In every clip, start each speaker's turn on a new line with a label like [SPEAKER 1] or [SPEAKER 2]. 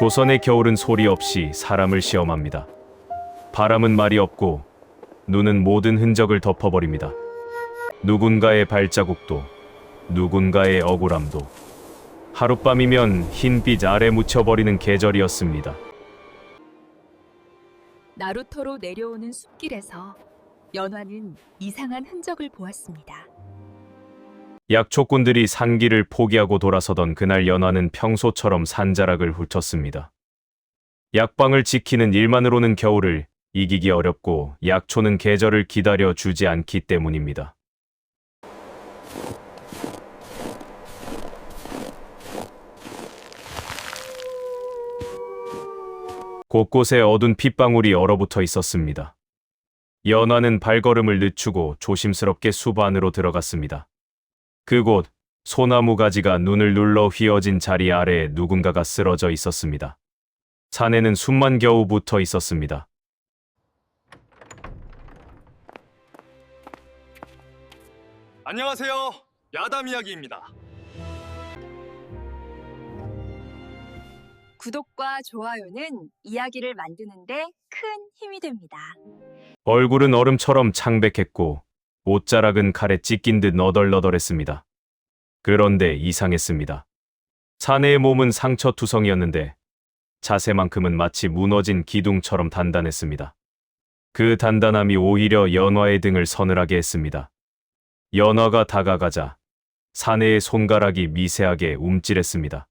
[SPEAKER 1] 조선의 겨울은 소리 없이 사람을 시험합니다. 바람은 말이 없고 눈은 모든 흔적을 덮어버립니다. 누군가의 발자국도 누군가의 억울함도 하룻밤이면 흰빛 아래 묻혀버리는 계절이었습니다.
[SPEAKER 2] 나루터로 내려오는 숲길에서 연화는 이상한 흔적을 보았습니다.
[SPEAKER 1] 약초꾼들이 산길을 포기하고 돌아서던 그날 연화는 평소처럼 산자락을 훑었습니다. 약방을 지키는 일만으로는 겨울을 이기기 어렵고 약초는 계절을 기다려 주지 않기 때문입니다. 곳곳에 어두운 핏방울이 얼어붙어 있었습니다. 연화는 발걸음을 늦추고 조심스럽게 숲 안으로 들어갔습니다. 그곳 소나무 가지가 눈을 눌러 휘어진 자리 아래에 누군가가 쓰러져 있었습니다. 산에는 숨만 겨우 붙어 있었습니다.
[SPEAKER 3] 안녕하세요. 야담 이야기입니다.
[SPEAKER 2] 구독과 좋아요는 이야기를 만드는데 큰 힘이 됩니다.
[SPEAKER 1] 얼굴은 얼음처럼 창백했고 옷자락은 칼에 찢긴 듯 너덜너덜했습니다. 그런데 이상했습니다. 사내의 몸은 상처투성이었는데 자세만큼은 마치 무너진 기둥처럼 단단했습니다. 그 단단함이 오히려 연화의 등을 서늘하게 했습니다. 연화가 다가가자 사내의 손가락이 미세하게 움찔했습니다.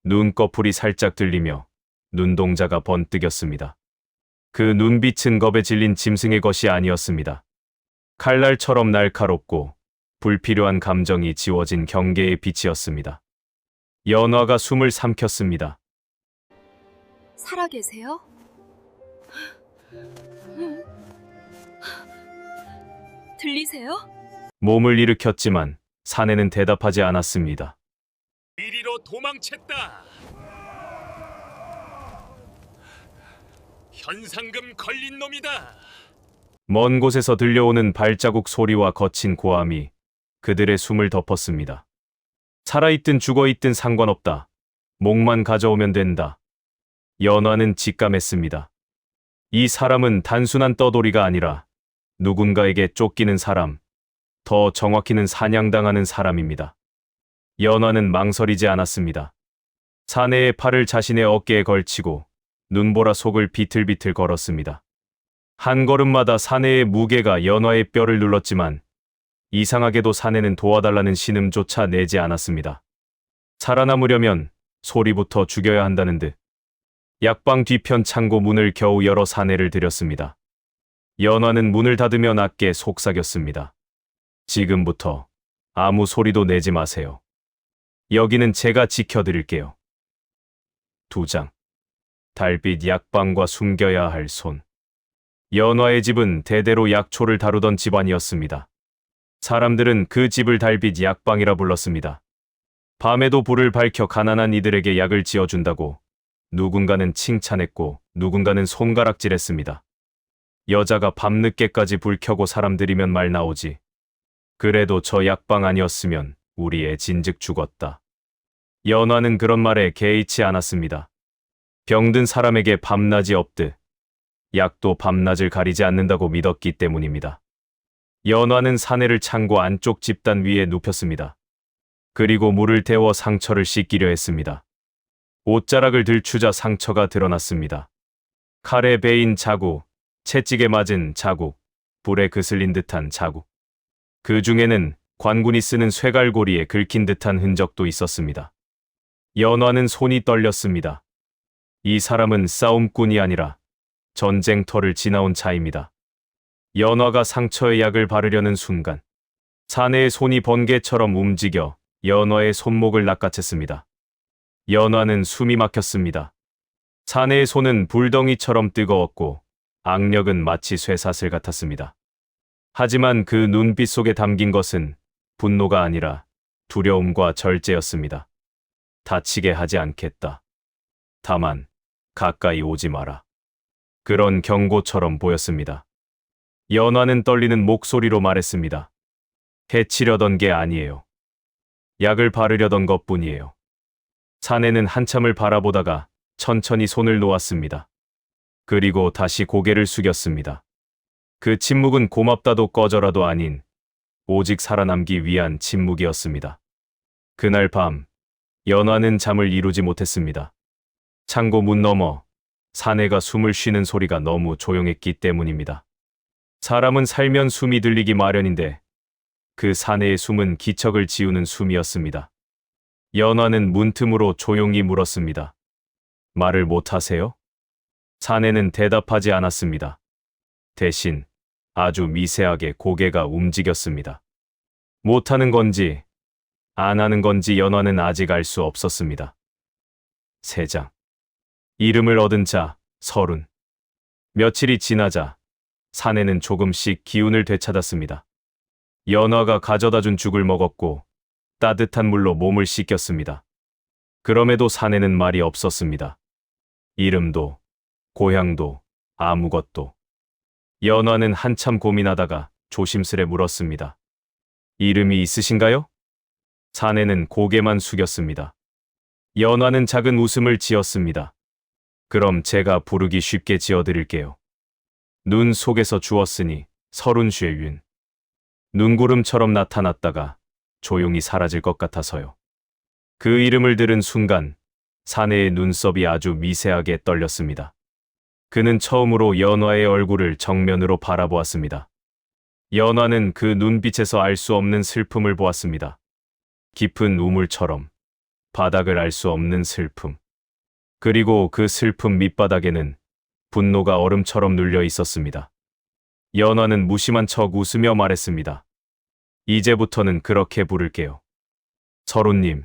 [SPEAKER 1] 눈꺼풀이 살짝 들리며 눈동자가 번뜩였습니다. 그 눈빛은 겁에 질린 짐승의 것이 아니었습니다. 칼날처럼 날카롭고 불필요한 감정이 지워진 경계의 빛이었습니다. 연화가 숨을 삼켰습니다.
[SPEAKER 2] 살아계세요? 들리세요?
[SPEAKER 1] 몸을 일으켰지만 사내는 대답하지 않았습니다.
[SPEAKER 3] 이리로 도망쳤다. 현상금 걸린 놈이다.
[SPEAKER 1] 먼 곳에서 들려오는 발자국 소리와 거친 고함이 그들의 숨을 덮었습니다. 살아있든 죽어있든 상관없다. 목만 가져오면 된다. 연화는 직감했습니다. 이 사람은 단순한 떠돌이가 아니라 누군가에게 쫓기는 사람, 더 정확히는 사냥당하는 사람입니다. 연화는 망설이지 않았습니다. 사내의 팔을 자신의 어깨에 걸치고 눈보라 속을 비틀비틀 걸었습니다. 한 걸음마다 사내의 무게가 연화의 뼈를 눌렀지만 이상하게도 사내는 도와달라는 신음조차 내지 않았습니다. 살아남으려면 소리부터 죽여야 한다는 듯 약방 뒤편 창고 문을 겨우 열어 사내를 들였습니다. 연화는 문을 닫으며 낮게 속삭였습니다. 지금부터 아무 소리도 내지 마세요. 여기는 제가 지켜드릴게요. 2장. 달빛 약방과 숨겨야 할 손. 연화의 집은 대대로 약초를 다루던 집안이었습니다. 사람들은 그 집을 달빛 약방이라 불렀습니다. 밤에도 불을 밝혀 가난한 이들에게 약을 지어준다고 누군가는 칭찬했고 누군가는 손가락질했습니다. 여자가 밤늦게까지 불 켜고 사람들이면 말 나오지. 그래도 저 약방 아니었으면 우리 애 진즉 죽었다. 연화는 그런 말에 개의치 않았습니다. 병든 사람에게 밤낮이 없듯 약도 밤낮을 가리지 않는다고 믿었기 때문입니다. 연화는 사내를 창고 안쪽 집단 위에 눕혔습니다. 그리고 물을 데워 상처를 씻기려 했습니다. 옷자락을 들추자 상처가 드러났습니다. 칼에 베인 자국, 채찍에 맞은 자국, 불에 그슬린 듯한 자국. 그 중에는 관군이 쓰는 쇠갈고리에 긁힌 듯한 흔적도 있었습니다. 연화는 손이 떨렸습니다. 이 사람은 싸움꾼이 아니라 전쟁터를 지나온 자입니다. 연화가 상처에 약을 바르려는 순간 사내의 손이 번개처럼 움직여 연화의 손목을 낚아챘습니다. 연화는 숨이 막혔습니다. 사내의 손은 불덩이처럼 뜨거웠고 악력은 마치 쇠사슬 같았습니다. 하지만 그 눈빛 속에 담긴 것은 분노가 아니라 두려움과 절제였습니다. 다치게 하지 않겠다. 다만 가까이 오지 마라. 그런 경고처럼 보였습니다. 연화는 떨리는 목소리로 말했습니다. 해치려던 게 아니에요. 약을 바르려던 것뿐이에요. 사내는 한참을 바라보다가 천천히 손을 놓았습니다. 그리고 다시 고개를 숙였습니다. 그 침묵은 고맙다도 꺼져라도 아닌 오직 살아남기 위한 침묵이었습니다. 그날 밤 연화는 잠을 이루지 못했습니다. 창고 문 너머 사내가 숨을 쉬는 소리가 너무 조용했기 때문입니다. 사람은 살면 숨이 들리기 마련인데 그 사내의 숨은 기척을 지우는 숨이었습니다. 연화는 문틈으로 조용히 물었습니다. 말을 못하세요? 사내는 대답하지 않았습니다. 대신 아주 미세하게 고개가 움직였습니다. 못하는 건지 안 하는 건지 연화는 아직 알 수 없었습니다. 3장. 이름을 얻은 자, 서른. 며칠이 지나자 사내는 조금씩 기운을 되찾았습니다. 연화가 가져다 준 죽을 먹었고 따뜻한 물로 몸을 씻겼습니다. 그럼에도 사내는 말이 없었습니다. 이름도 고향도 아무것도. 연화는 한참 고민하다가 조심스레 물었습니다. 이름이 있으신가요? 사내는 고개만 숙였습니다. 연화는 작은 웃음을 지었습니다. 그럼 제가 부르기 쉽게 지어드릴게요. 눈 속에서 주었으니 서른쉐윤. 눈구름처럼 나타났다가 조용히 사라질 것 같아서요. 그 이름을 들은 순간 사내의 눈썹이 아주 미세하게 떨렸습니다. 그는 처음으로 연화의 얼굴을 정면으로 바라보았습니다. 연화는 그 눈빛에서 알 수 없는 슬픔을 보았습니다. 깊은 우물처럼 바닥을 알 수 없는 슬픔. 그리고 그 슬픔 밑바닥에는 분노가 얼음처럼 눌려 있었습니다. 연화는 무심한 척 웃으며 말했습니다. 이제부터는 그렇게 부를게요. 서로님.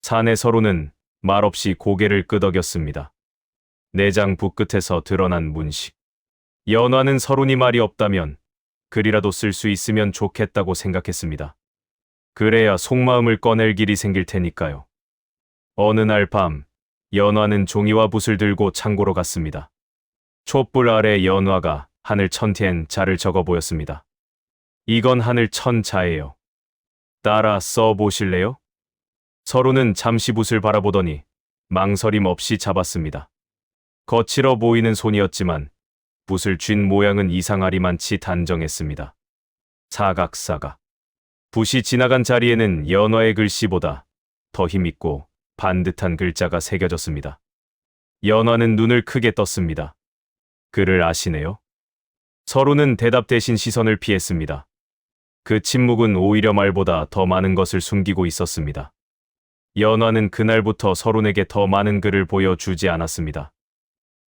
[SPEAKER 1] 사내 서로는 말없이 고개를 끄덕였습니다. 내장 붓끝에서 드러난 문식. 연화는 서론이 말이 없다면 글이라도 쓸 수 있으면 좋겠다고 생각했습니다. 그래야 속마음을 꺼낼 길이 생길 테니까요. 어느 날 밤 연화는 종이와 붓을 들고 창고로 갔습니다. 촛불 아래 연화가 하늘 천텐 자를 적어 보였습니다. 이건 하늘 천자예요. 따라 써 보실래요? 서로는 잠시 붓을 바라보더니 망설임 없이 잡았습니다. 거칠어 보이는 손이었지만 붓을 쥔 모양은 이상하리만치 단정했습니다. 사각사각. 붓이 지나간 자리에는 연화의 글씨보다 더 힘있고 반듯한 글자가 새겨졌습니다. 연화는 눈을 크게 떴습니다. 글을 아시네요? 서로는 대답 대신 시선을 피했습니다. 그 침묵은 오히려 말보다 더 많은 것을 숨기고 있었습니다. 연화는 그날부터 서론에게 더 많은 글을 보여주지 않았습니다.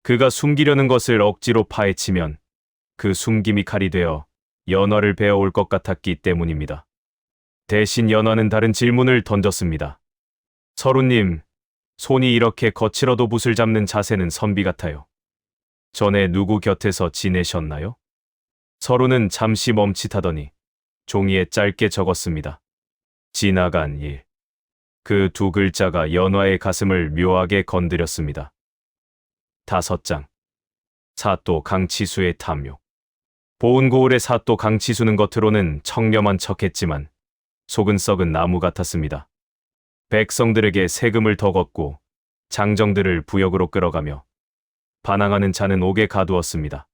[SPEAKER 1] 그가 숨기려는 것을 억지로 파헤치면 그 숨김이 칼이 되어 연화를 베어올 것 같았기 때문입니다. 대신 연화는 다른 질문을 던졌습니다. 서루님, 손이 이렇게 거칠어도 붓을 잡는 자세는 선비 같아요. 전에 누구 곁에서 지내셨나요? 서루는 잠시 멈칫하더니 종이에 짧게 적었습니다. 지나간 일. 그 두 글자가 연화의 가슴을 묘하게 건드렸습니다. 5장. 사또 강치수의 탐욕. 보은 고을의 사또 강치수는 겉으로는 청렴한 척했지만 속은 썩은 나무 같았습니다. 백성들에게 세금을 더 걷고 장정들을 부역으로 끌어가며 반항하는 자는 옥에 가두었습니다.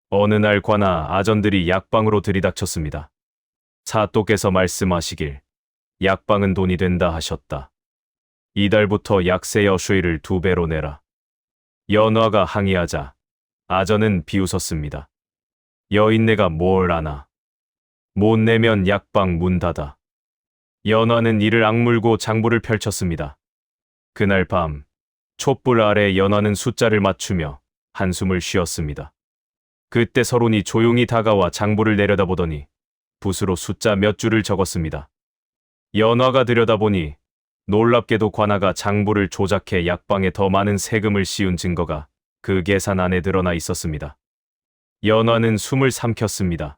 [SPEAKER 1] 어느 날 관아 아전들이 약방으로 들이닥쳤습니다. 사또께서 말씀하시길 약방은 돈이 된다 하셨다. 이달부터 약세 여수의를 2배로 내라. 연화가 항의하자 아전은 비웃었습니다. 여인네가 뭘 아나. 못 내면 약방 문 닫아. 연화는 이를 악물고 장부를 펼쳤습니다. 그날 밤 촛불 아래 연화는 숫자를 맞추며 한숨을 쉬었습니다. 그때 서론이 조용히 다가와 장부를 내려다보더니 붓으로 숫자 몇 줄을 적었습니다. 연화가 들여다보니 놀랍게도 관아가 장부를 조작해 약방에 더 많은 세금을 씌운 증거가 그 계산 안에 드러나 있었습니다. 연화는 숨을 삼켰습니다.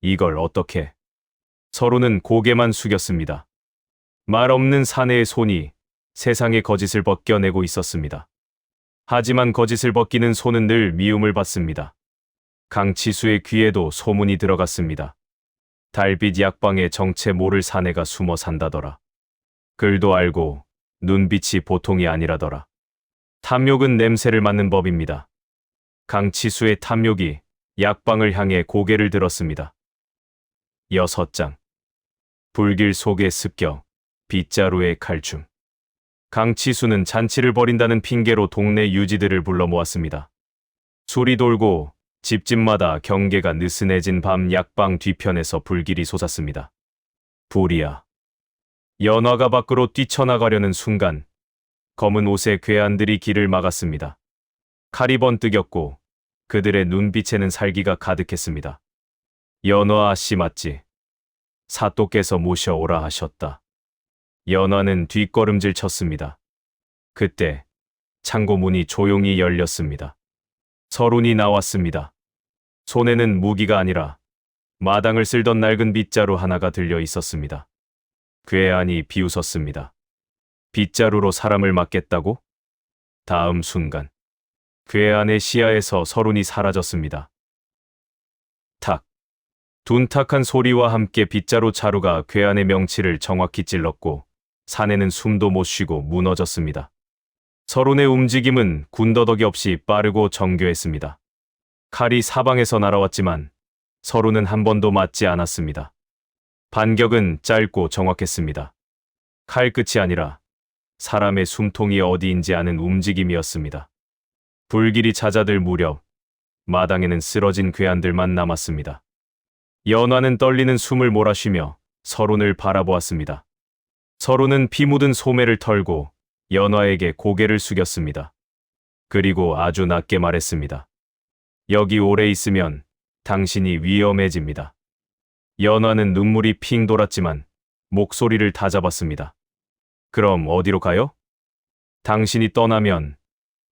[SPEAKER 1] 이걸 어떻게? 서로는 고개만 숙였습니다. 말 없는 사내의 손이 세상의 거짓을 벗겨내고 있었습니다. 하지만 거짓을 벗기는 손은 늘 미움을 받습니다. 강치수의 귀에도 소문이 들어갔습니다. 달빛 약방에 정체 모를 사내가 숨어 산다더라. 글도 알고 눈빛이 보통이 아니라더라. 탐욕은 냄새를 맡는 법입니다. 강치수의 탐욕이 약방을 향해 고개를 들었습니다. 6장. 불길 속의 습격, 빗자루의 칼춤. 강치수는 잔치를 벌인다는 핑계로 동네 유지들을 불러 모았습니다. 술이 돌고 집집마다 경계가 느슨해진 밤 약방 뒤편에서 불길이 솟았습니다. 불이야. 연화가 밖으로 뛰쳐나가려는 순간 검은 옷의 괴한들이 길을 막았습니다. 칼이 번뜩였고 그들의 눈빛에는 살기가 가득했습니다. 연화 아씨 맞지? 사또께서 모셔오라 하셨다. 연화는 뒷걸음질 쳤습니다. 그때 창고 문이 조용히 열렸습니다. 서룬이 나왔습니다. 손에는 무기가 아니라 마당을 쓸던 낡은 빗자루 하나가 들려 있었습니다. 괴한이 비웃었습니다. 빗자루로 사람을 맞겠다고? 다음 순간 괴한의 시야에서 서룬이 사라졌습니다. 탁. 둔탁한 소리와 함께 빗자루 자루가 괴한의 명치를 정확히 찔렀고 사내는 숨도 못 쉬고 무너졌습니다. 서룬의 움직임은 군더더기 없이 빠르고 정교했습니다. 칼이 사방에서 날아왔지만 서룬은 한 번도 맞지 않았습니다. 반격은 짧고 정확했습니다. 칼끝이 아니라 사람의 숨통이 어디인지 아는 움직임이었습니다. 불길이 잦아들 무렵 마당에는 쓰러진 괴한들만 남았습니다. 연화는 떨리는 숨을 몰아쉬며 서룬을 바라보았습니다. 서룬은 피 묻은 소매를 털고 연화에게 고개를 숙였습니다. 그리고 아주 낮게 말했습니다. 여기 오래 있으면 당신이 위험해집니다. 연화는 눈물이 핑 돌았지만 목소리를 다잡았습니다. 그럼 어디로 가요? 당신이 떠나면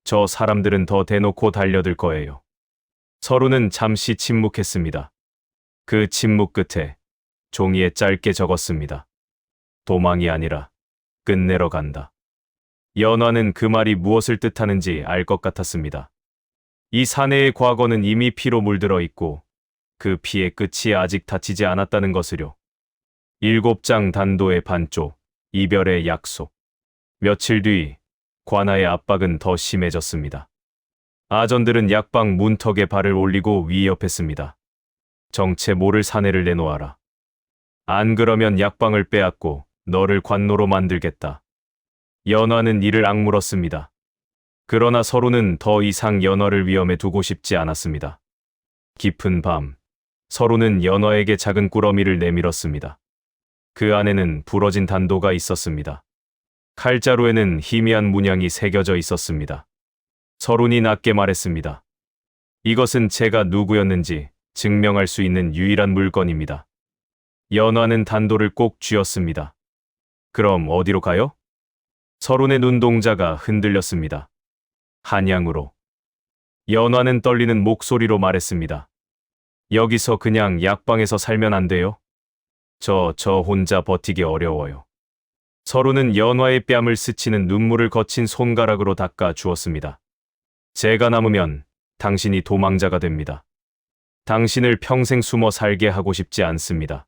[SPEAKER 1] 저 사람들은 더 대놓고 달려들 거예요. 서른은 잠시 침묵했습니다. 그 침묵 끝에 종이에 짧게 적었습니다. 도망이 아니라 끝내러 간다. 연화는 그 말이 무엇을 뜻하는지 알 것 같았습니다. 이 사내의 과거는 이미 피로 물들어 있고 그 피의 끝이 아직 닫히지 않았다는 것을요. 7장 단도의 반쪽, 이별의 약속. 며칠 뒤 관아의 압박은 더 심해졌습니다. 아전들은 약방 문턱에 발을 올리고 위협했습니다. 정체 모를 사내를 내놓아라. 안 그러면 약방을 빼앗고 너를 관노로 만들겠다. 연화는 이를 악물었습니다. 그러나 서로는 더 이상 연화를 위험에 두고 싶지 않았습니다. 깊은 밤, 서로는 연화에게 작은 꾸러미를 내밀었습니다. 그 안에는 부러진 단도가 있었습니다. 칼자루에는 희미한 문양이 새겨져 있었습니다. 서룬이 낮게 말했습니다. 이것은 제가 누구였는지 증명할 수 있는 유일한 물건입니다. 연화는 단도를 꼭 쥐었습니다. 그럼 어디로 가요? 서룬의 눈동자가 흔들렸습니다. 한양으로. 연화는 떨리는 목소리로 말했습니다. 여기서 그냥 약방에서 살면 안 돼요? 저 혼자 버티기 어려워요. 서른은 연화의 뺨을 스치는 눈물을 거친 손가락으로 닦아 주었습니다. 제가 남으면 당신이 도망자가 됩니다. 당신을 평생 숨어 살게 하고 싶지 않습니다.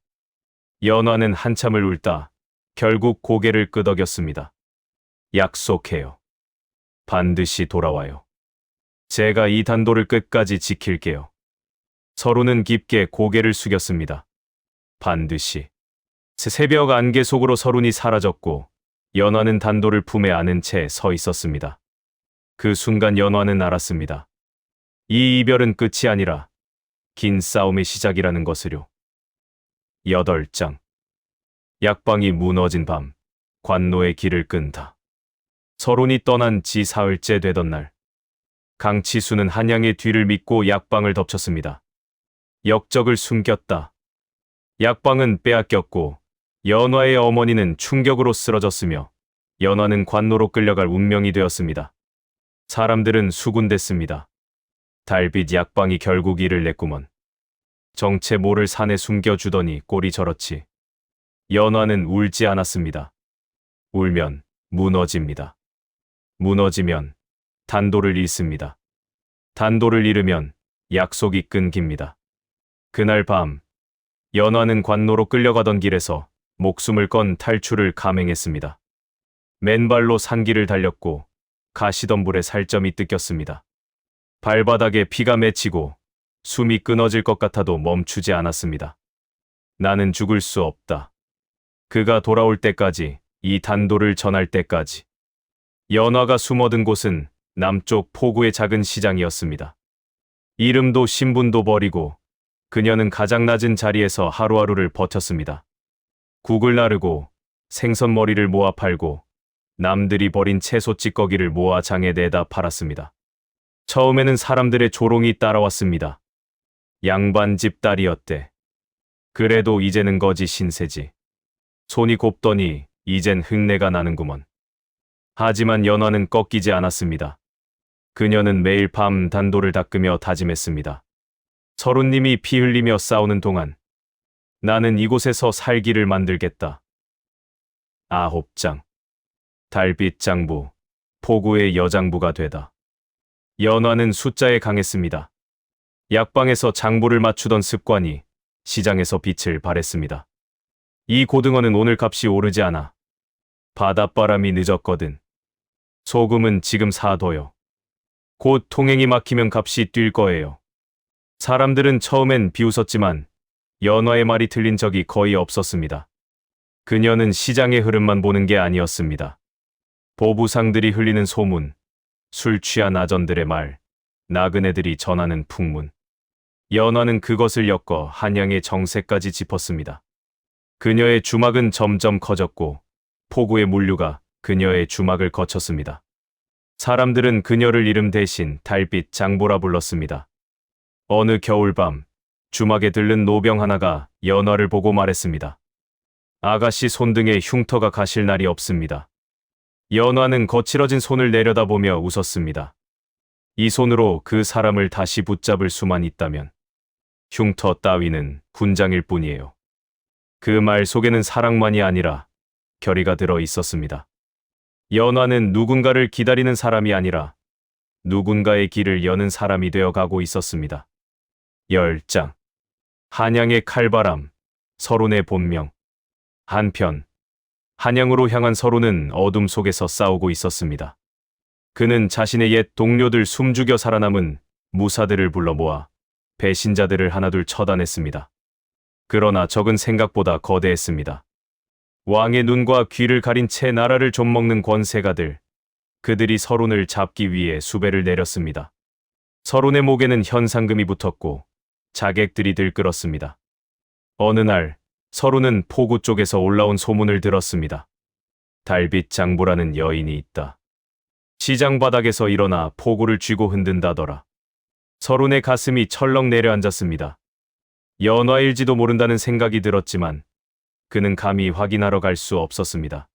[SPEAKER 1] 연화는 한참을 울다 결국 고개를 끄덕였습니다. 약속해요. 반드시 돌아와요. 제가 이 단도를 끝까지 지킬게요. 서로는 깊게 고개를 숙였습니다. 반드시. 새벽 안개 속으로 서룬이 사라졌고 연화는 단도를 품에 안은 채 서 있었습니다. 그 순간 연화는 알았습니다. 이 이별은 끝이 아니라 긴 싸움의 시작이라는 것을요. 8장. 약방이 무너진 밤, 관노의 길을 끈다. 서룬이 떠난 지 사흘째 되던 날, 강치수는 한양의 뒤를 믿고 약방을 덮쳤습니다. 역적을 숨겼다. 약방은 빼앗겼고 연화의 어머니는 충격으로 쓰러졌으며 연화는 관노로 끌려갈 운명이 되었습니다. 사람들은 수군댔습니다. 달빛 약방이 결국 이를 냈구먼. 정체 모를 산에 숨겨주더니 꼴이 저렇지. 연화는 울지 않았습니다. 울면 무너집니다. 무너지면 단도를 잃습니다. 단도를 잃으면 약속이 끊깁니다. 그날 밤, 연화는 관노로 끌려가던 길에서 목숨을 건 탈출을 감행했습니다. 맨발로 산길을 달렸고 가시덤불에 살점이 뜯겼습니다. 발바닥에 피가 맺히고 숨이 끊어질 것 같아도 멈추지 않았습니다. 나는 죽을 수 없다. 그가 돌아올 때까지, 이 단도를 전할 때까지. 연화가 숨어든 곳은 남쪽 포구의 작은 시장이었습니다. 이름도 신분도 버리고 그녀는 가장 낮은 자리에서 하루하루를 버텼습니다. 국을 나르고 생선머리를 모아 팔고 남들이 버린 채소 찌꺼기를 모아 장에 내다 팔았습니다. 처음에는 사람들의 조롱이 따라왔습니다. 양반집 딸이었대. 그래도 이제는 거지 신세지. 손이 곱더니 이젠 흙내가 나는구먼. 하지만 연화는 꺾이지 않았습니다. 그녀는 매일 밤 단도를 닦으며 다짐했습니다. 서른님이 피 흘리며 싸우는 동안 나는 이곳에서 살기를 만들겠다. 9장. 달빛 장부, 포구의 여장부가 되다. 연화는 숫자에 강했습니다. 약방에서 장부를 맞추던 습관이 시장에서 빛을 발했습니다. 이 고등어는 오늘 값이 오르지 않아. 바닷바람이 늦었거든. 소금은 지금 사둬요. 곧 통행이 막히면 값이 뛸 거예요. 사람들은 처음엔 비웃었지만 연화의 말이 틀린 적이 거의 없었습니다. 그녀는 시장의 흐름만 보는 게 아니었습니다. 보부상들이 흘리는 소문, 술 취한 아전들의 말, 나그네들이 전하는 풍문. 연화는 그것을 엮어 한양의 정세까지 짚었습니다. 그녀의 주막은 점점 커졌고 포구의 물류가 그녀의 주막을 거쳤습니다. 사람들은 그녀를 이름 대신 달빛 장보라 불렀습니다. 어느 겨울밤 주막에 들른 노병 하나가 연화를 보고 말했습니다. 아가씨 손등에 흉터가 가실 날이 없습니다. 연화는 거칠어진 손을 내려다보며 웃었습니다. 이 손으로 그 사람을 다시 붙잡을 수만 있다면 흉터 따위는 훈장일 뿐이에요. 그 말 속에는 사랑만이 아니라 결의가 들어 있었습니다. 연화는 누군가를 기다리는 사람이 아니라 누군가의 길을 여는 사람이 되어 가고 있었습니다. 10장. 한양의 칼바람, 서론의 본명. 한편 한양으로 향한 서론은 어둠 속에서 싸우고 있었습니다. 그는 자신의 옛 동료들 숨죽여 살아남은 무사들을 불러 모아 배신자들을 하나둘 처단했습니다. 그러나 적은 생각보다 거대했습니다. 왕의 눈과 귀를 가린 채 나라를 좀먹는 권세가들, 그들이 서론을 잡기 위해 수배를 내렸습니다. 서론의 목에는 현상금이 붙었고 자객들이 들끓었습니다. 어느 날 서론은 포구 쪽에서 올라온 소문을 들었습니다. 달빛 장보라는 여인이 있다. 시장 바닥에서 일어나 포구를 쥐고 흔든다더라. 서론의 가슴이 철렁 내려앉았습니다. 연화일지도 모른다는 생각이 들었지만 그는 감히 확인하러 갈 수 없었습니다.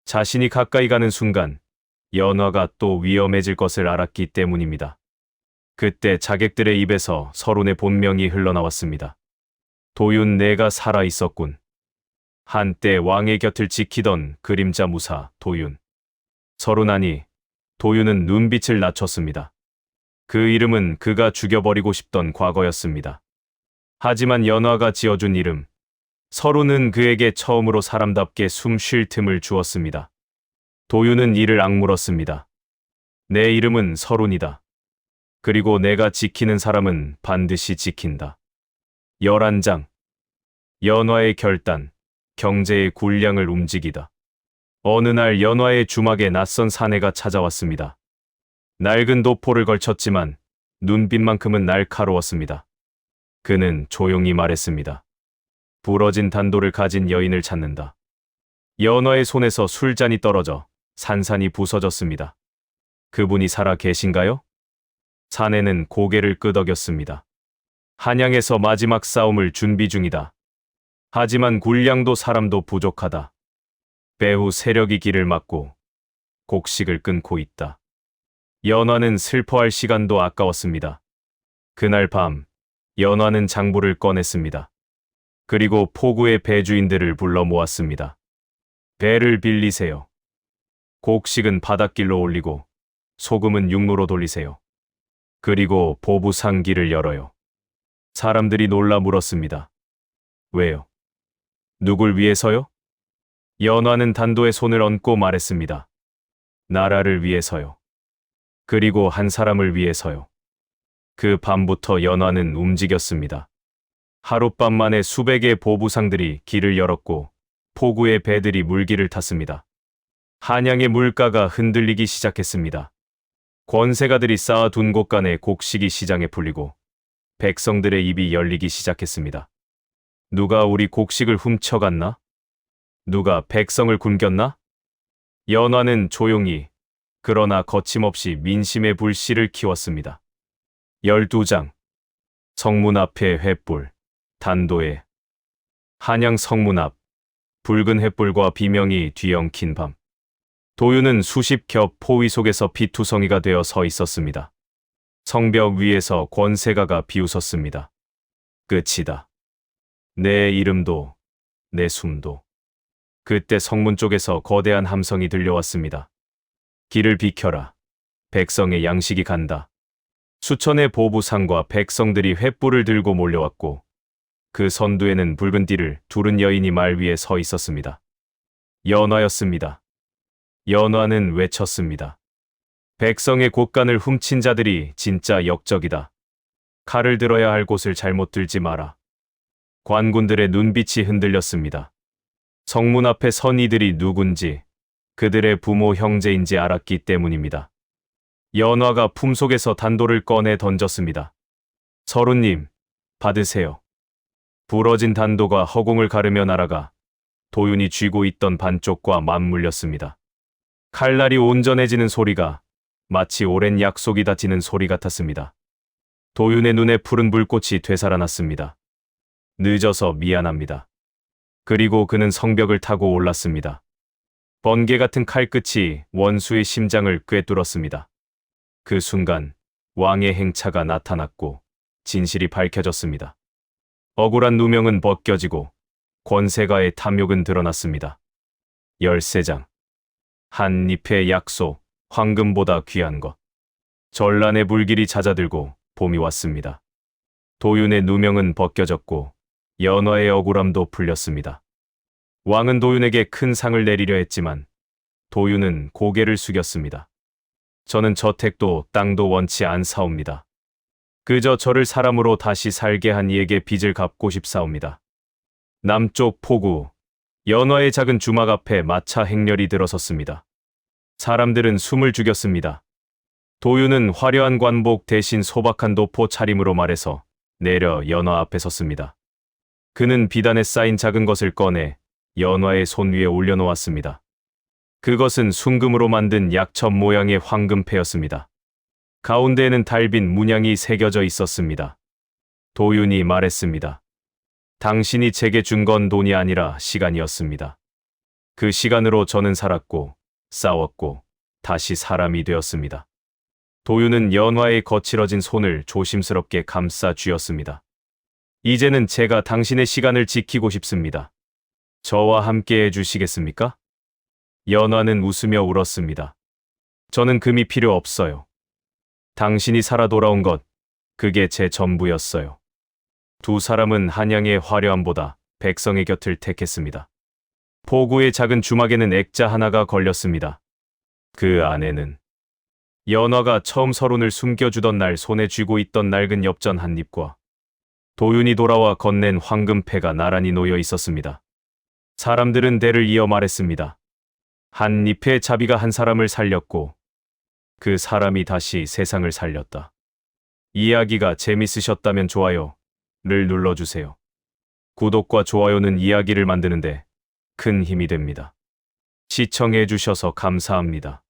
[SPEAKER 1] 자신이 가까이 가는 순간 연화가 또 위험해질 것을 알았기 때문입니다. 그때 자객들의 입에서 서론의 본명이 흘러나왔습니다. 도윤, 내가 살아 있었군. 한때 왕의 곁을 지키던 그림자 무사 도윤. 서론하니 도윤은 눈빛을 낮췄습니다. 그 이름은 그가 죽여버리고 싶던 과거였습니다. 하지만 연화가 지어준 이름, 서론은 그에게 처음으로 사람답게 숨 쉴 틈을 주었습니다. 도윤은 이를 악물었습니다. 내 이름은 서론이다. 그리고 내가 지키는 사람은 반드시 지킨다. 11장. 연화의 결단, 경제의 굴량을 움직이다. 어느 날 연화의 주막에 낯선 사내가 찾아왔습니다. 낡은 도포를 걸쳤지만 눈빛만큼은 날카로웠습니다. 그는 조용히 말했습니다. 부러진 단도를 가진 여인을 찾는다. 연화의 손에서 술잔이 떨어져 산산이 부서졌습니다. 그분이 살아 계신가요? 사내는 고개를 끄덕였습니다. 한양에서 마지막 싸움을 준비 중이다. 하지만 군량도 사람도 부족하다. 배후 세력이 길을 막고 곡식을 끊고 있다. 연화는 슬퍼할 시간도 아까웠습니다. 그날 밤 연화는 장부를 꺼냈습니다. 그리고 포구의 배주인들을 불러 모았습니다. 배를 빌리세요. 곡식은 바닷길로 올리고 소금은 육로로 돌리세요. 그리고 보부상기를 열어요. 사람들이 놀라 물었습니다. 왜요? 누굴 위해서요? 연화는 단도의 손을 얹고 말했습니다. 나라를 위해서요. 그리고 한 사람을 위해서요. 그 밤부터 연화는 움직였습니다. 하룻밤 만에 수백의 보부상들이 길을 열었고 포구의 배들이 물길을 탔습니다. 한양의 물가가 흔들리기 시작했습니다. 권세가들이 쌓아둔 곳간에 곡식이 시장에 풀리고 백성들의 입이 열리기 시작했습니다. 누가 우리 곡식을 훔쳐갔나? 누가 백성을 굶겼나? 연화는 조용히 그러나 거침없이 민심의 불씨를 키웠습니다. 12장 성문 앞에 횃불 단도에 한양 성문 앞 붉은 횃불과 비명이 뒤엉킨 밤 도유는 수십 겹 포위 속에서 피투성이가 되어 서 있었습니다. 성벽 위에서 권세가가 비웃었습니다. 끝이다. 내 이름도 내 숨도. 그때 성문 쪽에서 거대한 함성이 들려왔습니다. 길을 비켜라. 백성의 양식이 간다. 수천의 보부상과 백성들이 횃불을 들고 몰려왔고 그 선두에는 붉은 띠를 두른 여인이 말 위에 서 있었습니다. 연화였습니다. 연화는 외쳤습니다. 백성의 곳간을 훔친 자들이 진짜 역적이다. 칼을 들어야 할 곳을 잘못 들지 마라. 관군들의 눈빛이 흔들렸습니다. 성문 앞에 선 이들이 누군지 그들의 부모 형제인지 알았기 때문입니다. 연화가 품속에서 단도를 꺼내 던졌습니다. 서루님, 받으세요. 부러진 단도가 허공을 가르며 날아가 도윤이 쥐고 있던 반쪽과 맞물렸습니다. 칼날이 온전해지는 소리가 마치 오랜 약속이 닫히는 소리 같았습니다. 도윤의 눈에 푸른 불꽃이 되살아났습니다. 늦어서 미안합니다. 그리고 그는 성벽을 타고 올랐습니다. 번개 같은 칼끝이 원수의 심장을 꿰뚫었습니다. 그 순간 왕의 행차가 나타났고 진실이 밝혀졌습니다. 억울한 누명은 벗겨지고 권세가의 탐욕은 드러났습니다. 13장 한 잎의 약속, 황금보다 귀한 것. 전란의 불길이 잦아들고 봄이 왔습니다. 도윤의 누명은 벗겨졌고 연화의 억울함도 풀렸습니다. 왕은 도윤에게 큰 상을 내리려 했지만 도윤은 고개를 숙였습니다. 저는 저택도 땅도 원치 않사옵니다. 그저 저를 사람으로 다시 살게 한 이에게 빚을 갚고 싶사옵니다. 남쪽 포구, 연화의 작은 주막 앞에 마차 행렬이 들어섰습니다. 사람들은 숨을 죽였습니다. 도윤은 화려한 관복 대신 소박한 도포 차림으로 말해서 내려 연화 앞에 섰습니다. 그는 비단에 쌓인 작은 것을 꺼내 연화의 손 위에 올려놓았습니다. 그것은 순금으로 만든 약첩 모양의 황금패였습니다. 가운데에는 달빛 문양이 새겨져 있었습니다. 도윤이 말했습니다. 당신이 제게 준 건 돈이 아니라 시간이었습니다. 그 시간으로 저는 살았고 싸웠고 다시 사람이 되었습니다. 도윤은 연화의 거칠어진 손을 조심스럽게 감싸 쥐었습니다. 이제는 제가 당신의 시간을 지키고 싶습니다. 저와 함께 해주시겠습니까? 연화는 웃으며 울었습니다. 저는 금이 필요 없어요. 당신이 살아 돌아온 것, 그게 제 전부였어요. 두 사람은 한양의 화려함보다 백성의 곁을 택했습니다. 포구의 작은 주막에는 액자 하나가 걸렸습니다. 그 안에는 연화가 처음 서룬을 숨겨주던 날 손에 쥐고 있던 낡은 엽전 한 잎과 도윤이 돌아와 건넨 황금패가 나란히 놓여 있었습니다. 사람들은 대를 이어 말했습니다. 한 잎의 자비가 한 사람을 살렸고 그 사람이 다시 세상을 살렸다. 이야기가 재밌으셨다면 좋아요를 눌러주세요. 구독과 좋아요는 이야기를 만드는데 큰 힘이 됩니다. 시청해 주셔서 감사합니다.